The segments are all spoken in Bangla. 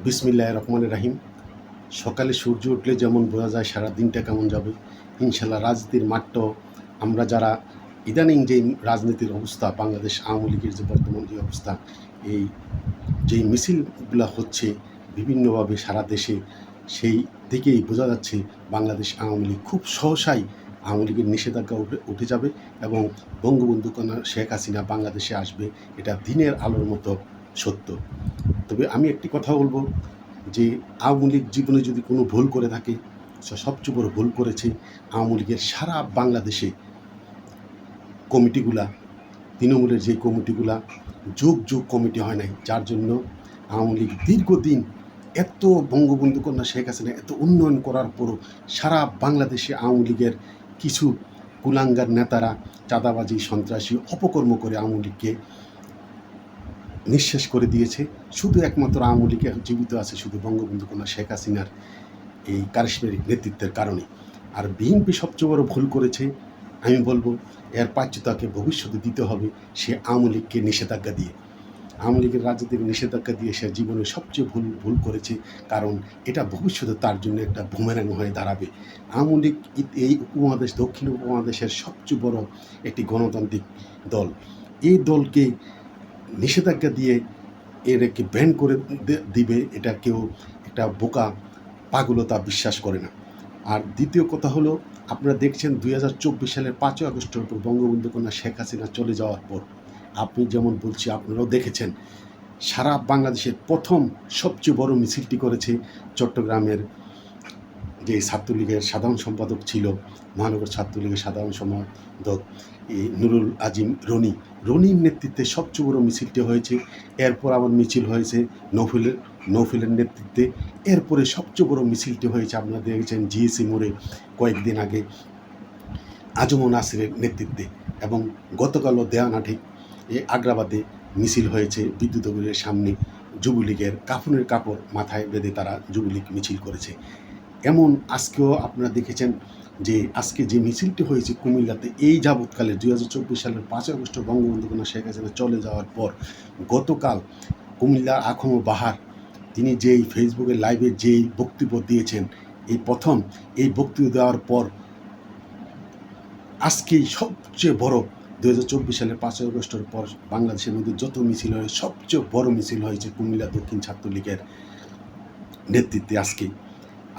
বিসমিল্লাহির রহমানির রহিম। সকালে সূর্য উঠলে যেমন বোঝা যায় সারা দিনটা কেমন যাবে, ইনশাল্লাহ রাজনীতির মাঠটাও আমরা যারা ইদানিং যেই রাজনীতির অবস্থা, বাংলাদেশ আওয়ামী লীগের যে বর্তমান যে অবস্থা, এই যেই মিছিলগুলো হচ্ছে বিভিন্নভাবে সারা দেশে, সেই দিকেই বোঝা যাচ্ছে বাংলাদেশ আওয়ামী লীগ খুব সহসাই আওয়ামী লীগের নিষেধাজ্ঞা উঠে যাবে এবং বঙ্গবন্ধু কন্যা শেখ হাসিনা বাংলাদেশে আসবে। এটা দিনের আলোর মতো সত্য। তবে আমি একটি কথা বলবো যে আওয়ামী লীগ জীবনে যদি কোনো ভুল করে থাকে, সবচেয়ে বড় ভুল করেছে আওয়ামী লীগের সারা বাংলাদেশে কমিটিগুলা, তৃণমূলের যে কমিটিগুলা যুগ যুগ কমিটি হয় নাই, যার জন্য আওয়ামী লীগ দীর্ঘদিন এত বঙ্গবন্ধু কন্যা শেখ হাসিনা এত উন্নয়ন করার পরও সারা বাংলাদেশে আওয়ামী লীগের কিছু কুলাঙ্গার নেতারা চাঁদাবাজি, সন্ত্রাসী, অপকর্ম করে আওয়ামী লীগকে নিঃশেষ করে দিয়েছে। শুধু একমাত্র আওয়ামী লীগ জীবিত আছে শুধু বঙ্গবন্ধু কন্যা শেখ হাসিনার এই কারিশমারিক নেতৃত্বের কারণে। আর বিএনপি সবচেয়ে বড় ভুল করেছে, আমি বলবো এর প্রায়শ্চিত্তকে ভবিষ্যতে দিতে হবে সে আওয়ামী লীগকে নিষেধাজ্ঞা দিয়ে। আওয়ামী লীগের রাজনীতির নিষেধাজ্ঞা দিয়ে সে জীবনে সবচেয়ে ভুল করেছে, কারণ এটা ভবিষ্যতে তার জন্য একটা বুমেরাং হয়ে দাঁড়াবে। আওয়ামী লীগ এই উপমহাদেশ, দক্ষিণ উপমহাদেশের সবচেয়ে বড় একটি গণতান্ত্রিক দল। এই দলকে নিষেধাজ্ঞা দিয়ে এটাকে ব্যান করে দিবে, এটা কেউ একটা বোকা পাগলতা বিশ্বাস করে না। আর দ্বিতীয় কথা হলো, আপনারা দেখছেন 2024 সালের 5ই আগস্টের উপর বঙ্গবন্ধু কন্যা শেখ হাসিনা চলে যাওয়ার পর, আপনি যেমন বলছি আপনারাও দেখেছেন, সারা বাংলাদেশের প্রথম সবচেয়ে বড় মিছিলটি করেছে চট্টগ্রামের যে ছাত্রলীগের সাধারণ সম্পাদক ছিল, মহানগর ছাত্রলীগের সাধারণ সম্পাদক নুরুল আজিম রনির নেতৃত্বে সবচেয়ে বড় মিছিলটি হয়েছে। এরপর আবার মিছিল হয়েছে নৌফিলের নেতৃত্বে। এরপরে সবচেয়ে বড় মিছিলটি হয়েছে, আপনারা দেখেছেন জিএসি মোড়ে কয়েকদিন আগে আজম নাসিরের নেতৃত্বে, এবং গতকালও দেওয়ানাঠিক আগ্রাবাদে মিছিল হয়েছে বিদ্যুৎ সামনে। যুবলীগের কাফনের কাপড় মাথায় বেঁধে তারা যুবলীগ মিছিল করেছে। এমন আজকেও আপনারা দেখেছেন যে আজকে যে মিছিলটি হয়েছে কুমিল্লাতে, এই যাবৎকালে 2024 সালের 5ই আগস্ট বঙ্গবন্ধু কন্যা শেখ হাসিনা চলে যাওয়ার পর গতকাল কুমিল্লার আখম বাহার তিনি যেই ফেসবুকে লাইভে যেই বক্তব্য দিয়েছেন, এই প্রথম এই বক্তব্য দেওয়ার পর আজকেই সবচেয়ে বড় 2024 সালের 5ই আগস্টের পর বাংলাদেশের মধ্যে যত মিছিল হয় সবচেয়ে বড় মিছিল হয়েছে কুমিল্লা দক্ষিণ ছাত্রলীগের নেতৃত্বে। আজকে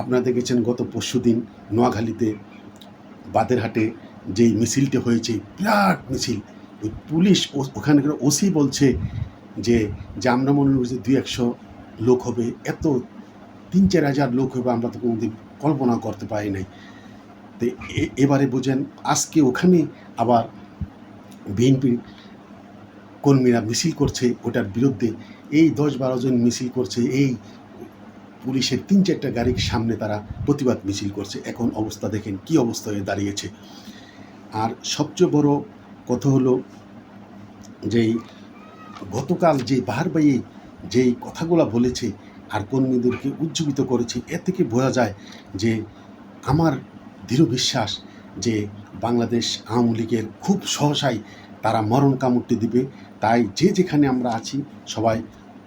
আপনারা দেখেছেন গত পরশুদিন নোয়াখালীতে বাদেরহাটে যেই মিছিলটি হয়েছে, বিরাট মিছিল। ওই পুলিশ ওখানকার ওসি বলছে যে আমরা মনে করছি 200-100 লোক হবে, এত 3-4 হাজার লোক হবে আমরা তো কোনোদিন কল্পনা করতে পারি নাই। তো এবারে বোঝেন আজকে ওখানে আবার বিএনপির কর্মীরা মিছিল করছে ওটার বিরুদ্ধে, এই 10-12 জন মিছিল করছে, এই পুলিশের 3-4টা গাড়ির সামনে তারা প্রতিবাদ মিছিল করছে। এখন অবস্থা দেখেন কি অবস্থা হয়ে দাঁড়িয়েছে। আর সবচেয়ে বড় কথা হলো যেই গতকাল যে বাহারবাহী যেই কথাগুলো বলেছে আর কর্মীদেরকে উজ্জীবিত করেছে, এ থেকে বোঝা যায় যে আমার দৃঢ় বিশ্বাস যে বাংলাদেশ আওয়ামী লীগের খুব সহসাই তারা মরণ কামড়টি দিবে। তাই যে যেখানে আমরা আছি সবাই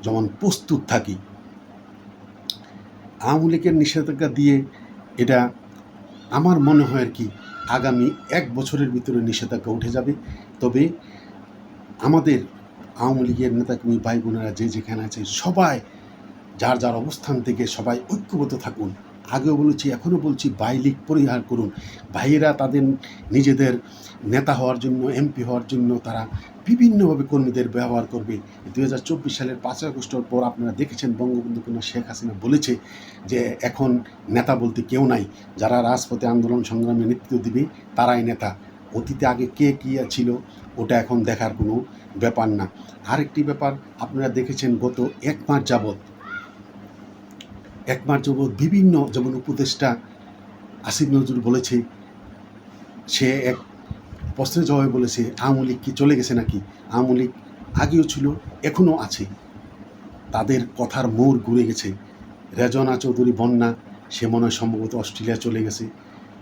যেমন প্রস্তুত থাকি। আওয়ামী লীগের নিষেধাজ্ঞা দিয়ে এটা আমার মনে হয় আর কি আগামী 1 বছরের ভিতরে নিষেধাজ্ঞা উঠে যাবে। তবে আমাদের আওয়ামী লীগের নেতাকর্মী ভাই বোনেরা যে যেখানে আছে সবাই যার যার অবস্থান থেকে সবাই ঐক্যবদ্ধ থাকুন। আগেও বলেছি, এখনও বলছি, লীগ পরিহার করুন। ভাইয়েরা তাদের নিজেদের নেতা হওয়ার জন্য, এমপি হওয়ার জন্য তারা বিভিন্নভাবে কর্মীদের ব্যবহার করবে। 2024 সালের 5ই আগস্টের পর আপনারা দেখেছেন বঙ্গবন্ধু কন্যা শেখ হাসিনা বলেছে যে এখন নেতা বলতে কেউ নাই, যারা রাজপথে আন্দোলন সংগ্রামে নেতৃত্ব দিবে তারাই নেতা। অতীতে আগে কে কী ছিল ওটা এখন দেখার কোনো ব্যাপার না। আরেকটি ব্যাপার আপনারা দেখেছেন, গত 1 মাস যাবৎ বিভিন্ন যেমন উপদেষ্টা আসিফ নজরুল বলেছে, সে এক প্রশ্নের জবাবে বলেছে আওয়ামী লীগ কি চলে গেছে নাকি? আওয়ামী লীগ আগেও ছিল, এখনও আছে, তাদের কথার মোড় ঘুরে গেছে। রেজনা চৌধুরী বন্যা, সে মনে হয় সম্ভবত অস্ট্রেলিয়া চলে গেছে।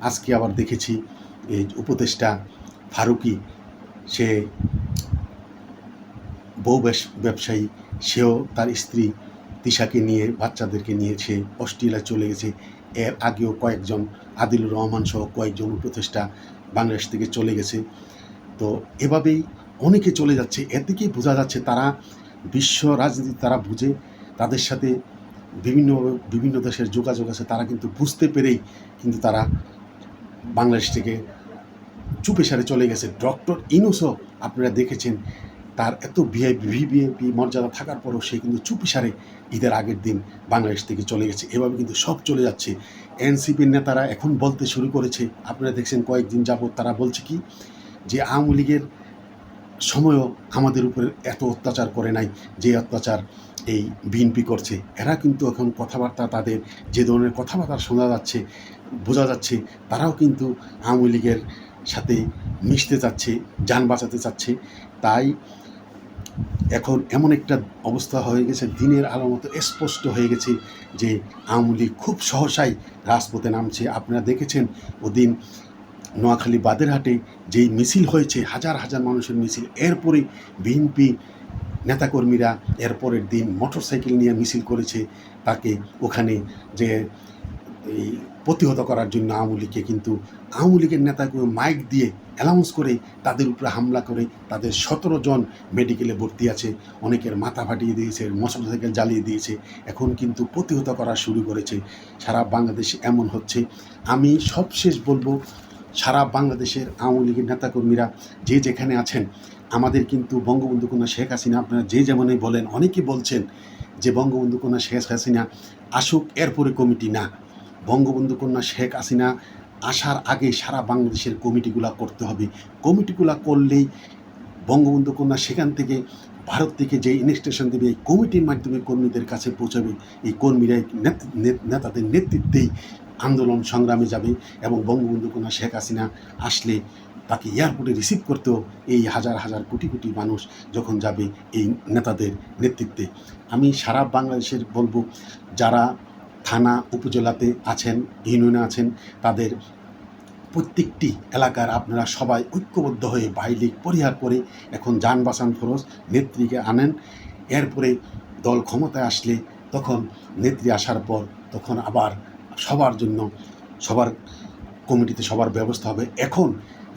আজকে আবার দেখেছি এই উপদেষ্টা ফারুকি, সে বউ ব্যবসায়ী, সেও তার স্ত্রী তিশাকে নিয়ে, বাচ্চাদেরকে নিয়ে সে অস্ট্রেলিয়ায় চলে গেছে। এর আগেও কয়েকজন, আদিলুর রহমান সহ কয়েকজন উপদেষ্টা বাংলাদেশ থেকে চলে গেছে। তো এভাবেই অনেকে চলে যাচ্ছে। এর থেকেই বোঝা যাচ্ছে তারা বিশ্ব রাজনীতি তারা বুঝে, তাদের সাথে বিভিন্ন দেশের যোগাযোগ আছে, তারা কিন্তু বুঝতে পেরেই কিন্তু তারা বাংলাদেশ থেকে চুপে সারে চলে গেছে। ডক্টর ইউনূসও আপনারা দেখেছেন, তার এত ভিভিআইপি মর্যাদা থাকার পরেও সে কিন্তু চুপি সারে ঈদের আগের দিন বাংলাদেশ থেকে চলে গেছে। এভাবে কিন্তু সব চলে যাচ্ছে। এনসিপির নেতারা এখন বলতে শুরু করেছে, আপনারা দেখছেন কয়েকদিন যাবৎ তারা বলছে কি যে আওয়ামী লীগের সময়ও আমাদের উপরে এত অত্যাচার করে নাই যে অত্যাচার এই বিএনপি করছে। এরা কিন্তু এখন কথাবার্তা, তাদের যে ধরনের কথাবার্তা শোনা যাচ্ছে, বোঝা যাচ্ছে তারাও কিন্তু আওয়ামী লীগের সাথে মিশতে চাচ্ছে, যান বাঁচাতে চাচ্ছে। তাই এখন এমন একটা অবস্থা হয়ে গেছে, দিনের আলোর মতো স্পষ্ট হয়ে গেছে যে আওয়ামী লীগ খুব সহসাই রাজপথে নামছে। আপনারা দেখেছেন ওদিন নোয়াখালী বাদেরহাটে যেই মিছিল হয়েছে, হাজার হাজার মানুষের মিছিল, এরপরে বিএনপি নেতাকর্মীরা এরপরের দিন মোটরসাইকেল নিয়ে মিছিল করেছে তাকে ওখানে যে এই প্রতিহত করার জন্য আওয়ামী লীগকে। কিন্তু আওয়ামী লীগের নেতাকে মাইক দিয়ে অ্যানাউন্স করে তাদের উপরে হামলা করে তাদের 17 জন মেডিকেলে ভর্তি আছে, অনেকের মাথা ফাটিয়ে দিয়েছে, মোটরসাইকেল জ্বালিয়ে দিয়েছে। এখন কিন্তু প্রতিহত করা শুরু করেছে। সারা বাংলাদেশে এমন হচ্ছে। আমি সবশেষ বলবো, সারা বাংলাদেশের আওয়ামী লীগের নেতাকর্মীরা যে যেখানে আছেন, আমাদের কিন্তু বঙ্গবন্ধু কন্যা শেখ হাসিনা, আপনারা যে যেমনই বলেন, অনেকে বলছেন যে বঙ্গবন্ধু কন্যা শেখ হাসিনা আসুক এরপরে কমিটি, না, বঙ্গবন্ধু কন্যা শেখ হাসিনা আসার আগে সারা বাংলাদেশের কমিটিগুলা করতে হবে। কমিটিগুলা করলেই বঙ্গবন্ধু কন্যা সেখান থেকে ভারত থেকে যে ইনস্ট্রাকশন দেবে এই কমিটির মাধ্যমে কর্মীদের কাছে পৌঁছাবে। এই কর্মীরা নেতাদের নেতৃত্বেই আন্দোলন সংগ্রামে যাবে এবং বঙ্গবন্ধু কন্যা শেখ হাসিনা আসলে তাকে এয়ারপোর্টে রিসিভ করতেও এই হাজার হাজার কোটি কোটি মানুষ যখন যাবে এই নেতাদের নেতৃত্বে। আমি সারা বাংলাদেশের বলবো, যারা থানা উপজেলাতে আছেন, ইউনিয়নে আছেন, তাদের প্রত্যেকটি এলাকার আপনারা সবাই ঐক্যবদ্ধ হয়ে বাইলিগ পরিহার করে এখন যান বাঁচান ফরজ, নেত্রীকে আনেন। এরপরে দল ক্ষমতায় আসলে তখন নেত্রী আসার পর তখন আবার সবার জন্য সবার কমিটিতে সবার ব্যবস্থা হবে। এখন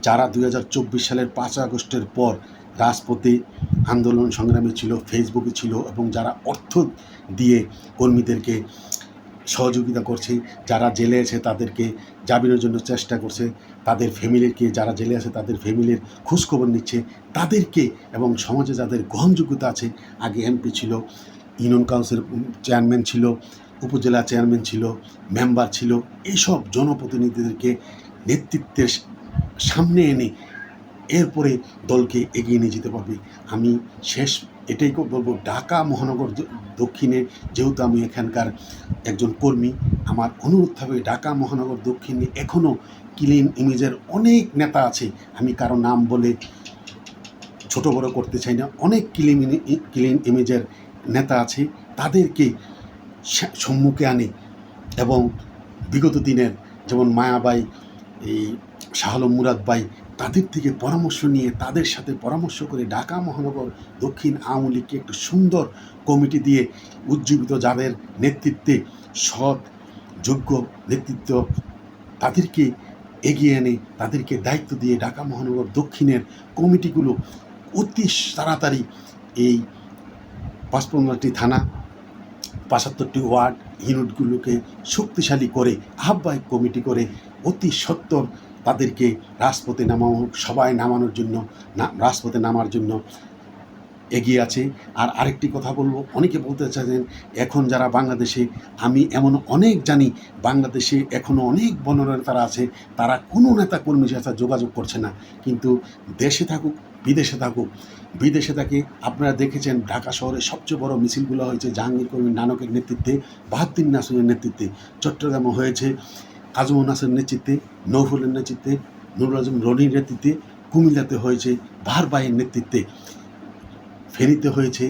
যারা 2024 সালের 5 আগস্টের পর রাজপথে আন্দোলন সংগ্রামে ছিল, ফেসবুকে ছিল, এবং যারা অর্থ দিয়ে কর্মীদেরকে সহযোগিতা করছে, যারা জেলে আছে তাদেরকে জামিনের জন্য চেষ্টা করছে, তাদের ফ্যামিলিকে, যারা জেলে আছে তাদের ফ্যামিলির খোঁজখবর নিচ্ছে, তাদেরকে, এবং সমাজে যাদের গ্রহণযোগ্যতা আছে, আগে এমপি ছিল, ইউনিয়ন কাউন্সিল চেয়ারম্যান ছিল, উপজেলা চেয়ারম্যান ছিল, মেম্বার ছিল, এইসব জনপ্রতিনিধিদেরকে নেতৃত্বের সামনে এনে এরপরে দলকে এগিয়ে নিয়ে যেতে পারবে। আমি শেষ এটাই বলবো, ঢাকা মহানগর দক্ষিণে, যেহেতু আমি এখানকার একজন কর্মী, আমার অনুরোধ থাকবে ঢাকা মহানগর দক্ষিণে এখনও ক্লিন ইমেজের অনেক নেতা আছে। আমি কারো নাম বলে ছোট বড় করতে চাই না। অনেক ক্লিন ইমেজের নেতা আছে, তাদেরকে সম্মুখে আনে এবং বিগত দিনের যেমন মায়াবাই, এই শাহ আলম মুরাদ ভাই, তাদের থেকে পরামর্শ নিয়ে, তাদের সাথে পরামর্শ করে ঢাকা মহানগর দক্ষিণ আওয়ামী লীগকে একটু সুন্দর কমিটি দিয়ে উজ্জীবিত, যাদের নেতৃত্বে সৎ যোগ্য নেতৃত্ব, তাদেরকে এগিয়ে এনে তাদেরকে দায়িত্ব দিয়ে ঢাকা মহানগর দক্ষিণের কমিটিগুলো অতি তাড়াতাড়ি এই 55টি থানা, 75টি ওয়ার্ড ইউনিটগুলোকে শক্তিশালী করে আহ্বায়ক কমিটি করে অতি সত্বর তাদেরকে রাজপথে সবাই নামানোর জন্য, রাজপথে নামার জন্য এগিয়ে আছে। আর আরেকটি কথা বলবো, অনেকে বলতে চাইছেন এখন যারা বাংলাদেশে, আমি এমন অনেক জানি বাংলাদেশে এখনও অনেক বননেতারা আছে, তারা কোনো নেতা কর্মীর সাথে যোগাযোগ করছে না, কিন্তু দেশে থাকুক বিদেশে থাকে। আপনারা দেখেছেন ঢাকা শহরে সবচেয়ে বড় মিছিলগুলো হয়েছে জাহাঙ্গীর কবির নানকের নেতৃত্বে, বাহাউদ্দিন নাসিরের নেতৃত্বে, চট্টগ্রামে হয়েছে আজমল নাসের নেতৃত্বে, নৌফুলের নেতৃত্বে, নুরুল আজম রনির নেতৃত্বে, কুমিল্লাতে হয়েছে বাহার ভাইয়ের নেতৃত্বে, ফেনীতে হয়েছে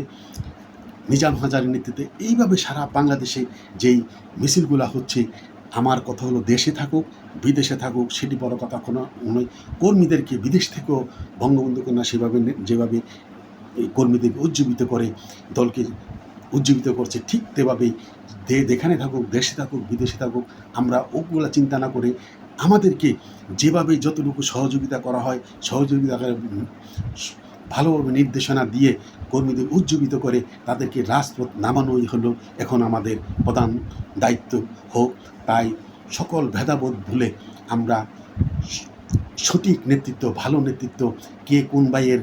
নিজাম হাজারের নেতৃত্বে। এইভাবে সারা বাংলাদেশে যেই মিছিলগুলো হচ্ছে, আমার কথা হলো দেশে থাকুক বিদেশে থাকুক সেটি বড় কথা কোনো নয়। কর্মীদেরকে বিদেশ থেকেও বঙ্গবন্ধু কন্যা যেভাবে এই কর্মীদেরকে উজ্জীবিত করে দলকে উজ্জীবিত করছে, ঠিক তেভাবেই যেখানে থাকুক, দেশে থাকুক, বিদেশে থাকুক, আমরা ওগুলা চিন্তা না করে আমাদেরকে যেভাবে যতটুকু সহযোগিতা করা হয় সহযোগিতা ভালোভাবে নির্দেশনা দিয়ে কর্মীদের উজ্জীবিত করে তাদেরকে রাজপথ নামানোই হলো এখন আমাদের প্রধান দায়িত্ব হোক। তাই সকল ভেদাভেদ ভুলে আমরা সঠিক নেতৃত্ব, ভালো নেতৃত্ব, কে কোন ভাইয়ের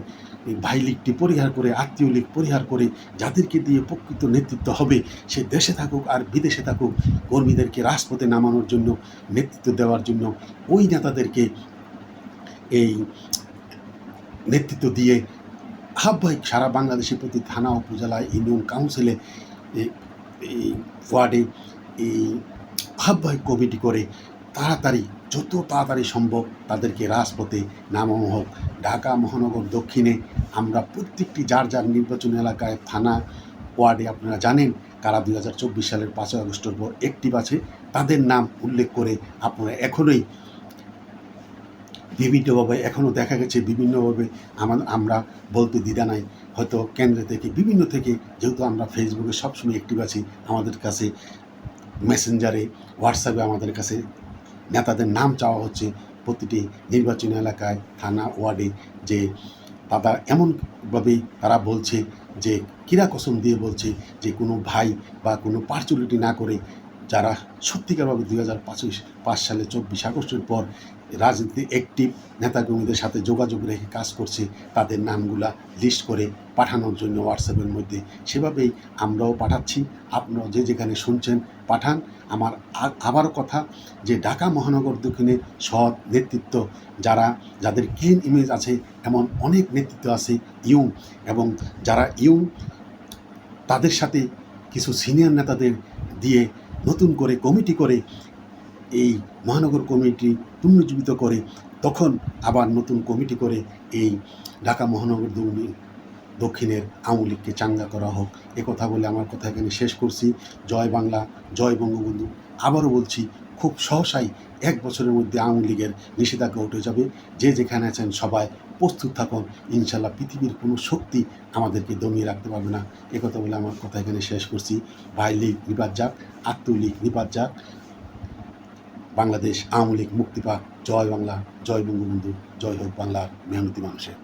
ভাই লীগটি পরিহার করে, আত্মীয় লীগ পরিহার করে যাদেরকে দিয়ে প্রকৃত নেতৃত্ব হবে, সে দেশে থাকুক আর বিদেশে থাকুক, কর্মীদেরকে রাজপথে নামানোর জন্য, নেতৃত্ব দেওয়ার জন্য ওই নেতাদেরকে এই নেতৃত্ব দিয়ে আহ্বায়ক সারা বাংলাদেশের প্রতি থানা, উপজেলায়, ইউনিয়ন কাউন্সিলে, এই ওয়ার্ডে এই আহ্বায়ক কমিটি করে যত তাড়াতাড়ি সম্ভব তাদেরকে রাজপথে নামানো হোক। ঢাকা মহানগর দক্ষিণে আমরা প্রত্যেকটি যার যার নির্বাচনী এলাকায়, থানা, ওয়ার্ডে আপনারা জানেন কারা 2024 সালের 5ই আগস্টের পর অ্যাক্টিভ আছে, তাদের নাম উল্লেখ করে আপনারা এখনোই বিভিন্নভাবে এখনও দেখা গেছে বিভিন্নভাবে আমরা বলতে দ্বিধা নাই, হয়তো কেন্দ্র থেকে বিভিন্ন থেকে, যেহেতু আমরা ফেসবুকে সবসময় অ্যাক্টিভ আছি, আমাদের কাছে মেসেঞ্জারে, হোয়াটসঅ্যাপে আমাদের কাছে নেতাদের নাম চাওয়া হচ্ছে প্রতিটি নির্বাচনী এলাকায়, থানা, ওয়ার্ডে, যে তারা এমনভাবেই তারা বলছে যে কিরা কসম দিয়ে বলছে যে কোনো ভাই বা কোনো পার্চুলিটি না করে যারা সত্যিকারভাবে 2005 সালে 24 আগস্টের পর রাজনীতি অ্যাক্টিভ নেতাকর্মীদের সাথে যোগাযোগ রেখে কাজ করছে, তাদের নামগুলা লিস্ট করে পাঠানোর জন্য হোয়াটসঅ্যাপের মধ্যে, সেভাবেই আমরাও পাঠাচ্ছি। আপনারাও যে যেখানে শুনছেন পাঠান। আমার আবারও কথা যে ঢাকা মহানগর দক্ষিণে সৎ নেতৃত্ব, যাদের ক্লিন ইমেজ আছে, এমন অনেক নেতৃত্ব আছে ইয়ং, এবং যারা ইয়ং তাদের সাথে কিছু সিনিয়র নেতাদের দিয়ে নতুন করে কমিটি করে এই মহানগর কমিটি পুনর্জীবিত করে, তখন আবার নতুন কমিটি করে এই ঢাকা মহানগর দক্ষিণের আওয়ামী লীগকে চাঙ্গা করা হোক। কথা বলে আমার কথা এখানে শেষ করছি। জয় বাংলা, জয় বঙ্গবন্ধু। আবারও বলছি, খুব সহসাই 1 বছরের মধ্যে আওয়ামী লীগের নিষেধাজ্ঞা উঠে যাবে। যে যেখানে আছেন সবাই প্রস্তুত থাকুন, ইনশাল্লাহ পৃথিবীর কোনো শক্তি আমাদেরকে দমিয়ে রাখতে পারবে না। কথা বলে আমার কথা এখানে শেষ করছি। ভাই লীগ নিপাত যাক, আত্মলীগ নিপাত যাক, বাংলাদেশ আওয়ামী লীগ মুক্তি পাক। জয় বাংলা, জয় বঙ্গবন্ধু, জয় হোক বাংলার মেহনতি মানুষের।